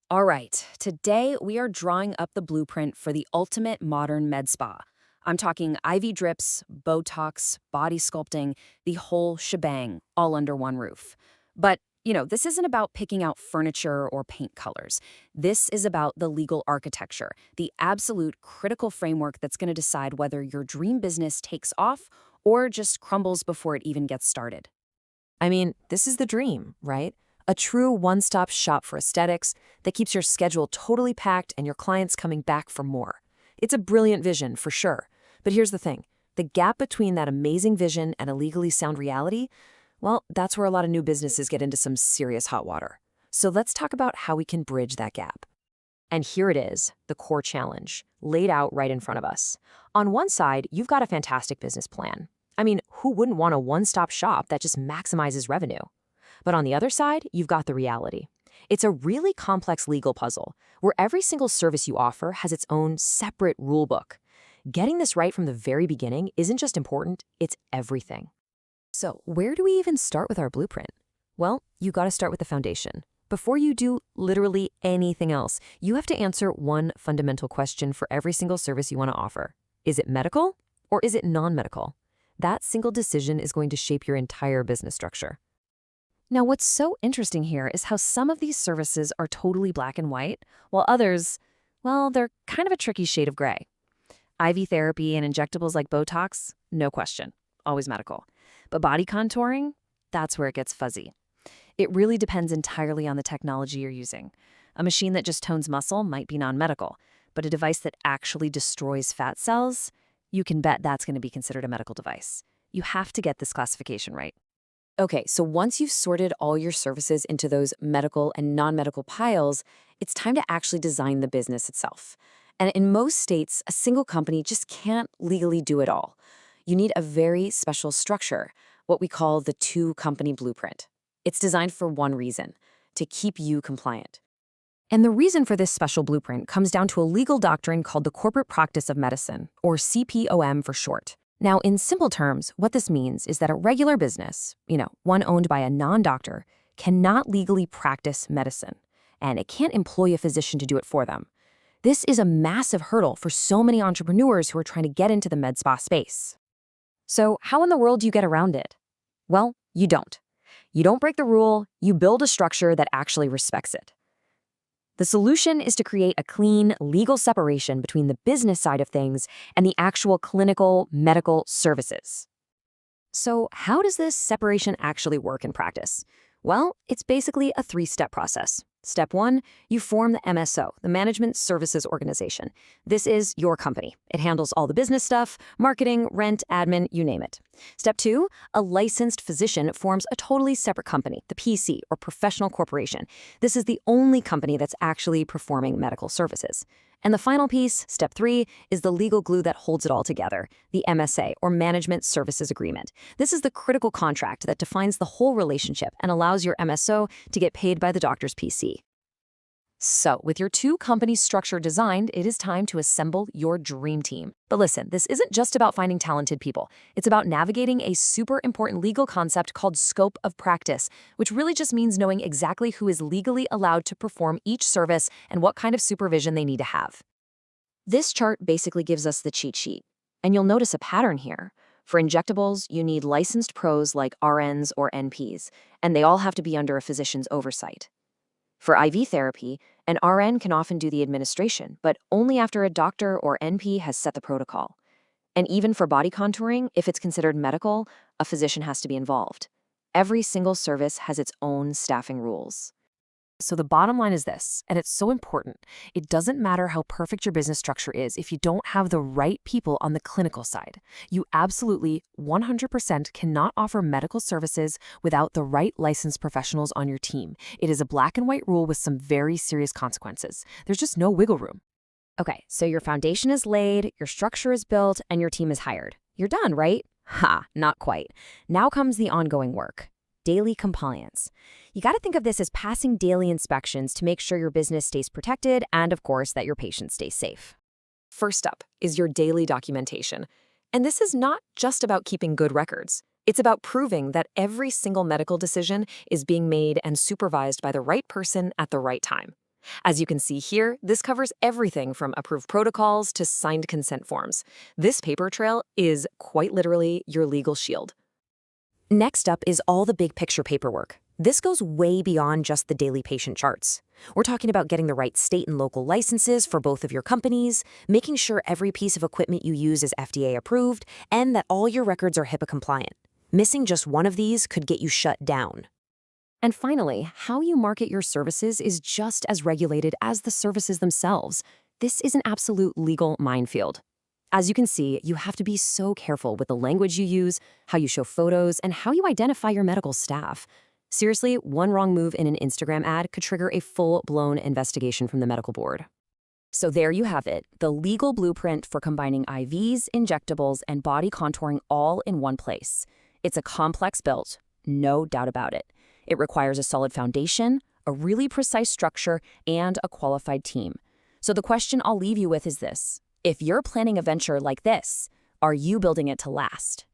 All right, today we are drawing up the blueprint for the ultimate modern med spa. I'm talking IV drips, Botox, body sculpting, the whole shebang, all under one roof. But, this isn't about picking out furniture or paint colors. This is about the legal architecture, the absolute critical framework that's going to decide whether your dream business takes off or just crumbles before it even gets started. I mean, this is the dream, right? A true one-stop shop for aesthetics that keeps your schedule totally packed and your clients coming back for more. It's a brilliant vision, for sure. But here's the thing. The gap between that amazing vision and a legally sound reality, well, that's where a lot of new businesses get into some serious hot water. So let's talk about how we can bridge that gap. And here it is, the core challenge, laid out right in front of us. On one side, you've got a fantastic business plan. I mean, who wouldn't want a one-stop shop that just maximizes revenue? But on the other side, you've got the reality. It's a really complex legal puzzle, where every single service you offer has its own separate rulebook. Getting this right from the very beginning isn't just important, it's everything. So where do we even start with our blueprint? Well, you got to start with the foundation. Before you do literally anything else, you have to answer one fundamental question for every single service you want to offer. Is it medical or is it non-medical? That single decision is going to shape your entire business structure. Now, what's so interesting here is how some of these services are totally black and white, while others, well, they're kind of a tricky shade of gray. IV therapy and injectables like Botox, no question, always medical. But body contouring, that's where it gets fuzzy. It really depends entirely on the technology you're using. A machine that just tones muscle might be non-medical, but a device that actually destroys fat cells, you can bet that's going to be considered a medical device. You have to get this classification right. Okay, so once you've sorted all your services into those medical and non-medical piles, it's time to actually design the business itself. And in most states, a single company just can't legally do it all. You need a very special structure, what we call the two-company blueprint. It's designed for one reason, to keep you compliant. And the reason for this special blueprint comes down to a legal doctrine called the Corporate Practice of Medicine, or CPOM for short. Now, in simple terms, what this means is that a regular business, one owned by a non-doctor, cannot legally practice medicine, and it can't employ a physician to do it for them. This is a massive hurdle for so many entrepreneurs who are trying to get into the med spa space. So how in the world do you get around it? Well, you don't. You don't break the rule, you build a structure that actually respects it. The solution is to create a clean, legal separation between the business side of things and the actual clinical, medical services. So how does this separation actually work in practice? Well, it's basically a three-step process. Step one, you form the MSO, the Management Services Organization. This is your company. It handles all the business stuff, marketing, rent, admin, you name it. Step two, a licensed physician forms a totally separate company, the PC, or professional corporation. This is the only company that's actually performing medical services. And the final piece, step three, is the legal glue that holds it all together, the MSA, or Management Services Agreement. This is the critical contract that defines the whole relationship and allows your MSO to get paid by the doctor's PC. So, with your two-company structure designed, it is time to assemble your dream team. But listen, this isn't just about finding talented people. It's about navigating a super important legal concept called scope of practice, which really just means knowing exactly who is legally allowed to perform each service and what kind of supervision they need to have. This chart basically gives us the cheat sheet. And you'll notice a pattern here. For injectables, you need licensed pros like RNs or NPs, and they all have to be under a physician's oversight. For IV therapy, an RN can often do the administration, but only after a doctor or NP has set the protocol. And even for body contouring, if it's considered medical, a physician has to be involved. Every single service has its own staffing rules. So the bottom line is this, and it's so important. It doesn't matter how perfect your business structure is if you don't have the right people on the clinical side. You absolutely 100% cannot offer medical services without the right licensed professionals on your team. It is a black and white rule with some very serious consequences. There's just no wiggle room. Okay, so your foundation is laid, your structure is built, and your team is hired. You're done, right? Ha, not quite. Now comes the ongoing work. Daily compliance. You got to think of this as passing daily inspections to make sure your business stays protected and, of course, that your patients stay safe. First up is your daily documentation. And this is not just about keeping good records. It's about proving that every single medical decision is being made and supervised by the right person at the right time. As you can see here, this covers everything from approved protocols to signed consent forms. This paper trail is quite literally your legal shield. Next up is all the big picture paperwork. This goes way beyond just the daily patient charts. We're talking about getting the right state and local licenses for both of your companies, making sure every piece of equipment you use is FDA approved, and that all your records are HIPAA compliant. Missing just one of these could get you shut down. And finally, how you market your services is just as regulated as the services themselves. This is an absolute legal minefield. As you can see, you have to be so careful with the language you use, how you show photos, and how you identify your medical staff. Seriously, one wrong move in an Instagram ad could trigger a full-blown investigation from the medical board. So there you have it, the legal blueprint for combining IVs, injectables, and body contouring all in one place. It's a complex build, no doubt about it. It requires a solid foundation, a really precise structure, and a qualified team. So the question I'll leave you with is this: if you're planning a venture like this, are you building it to last?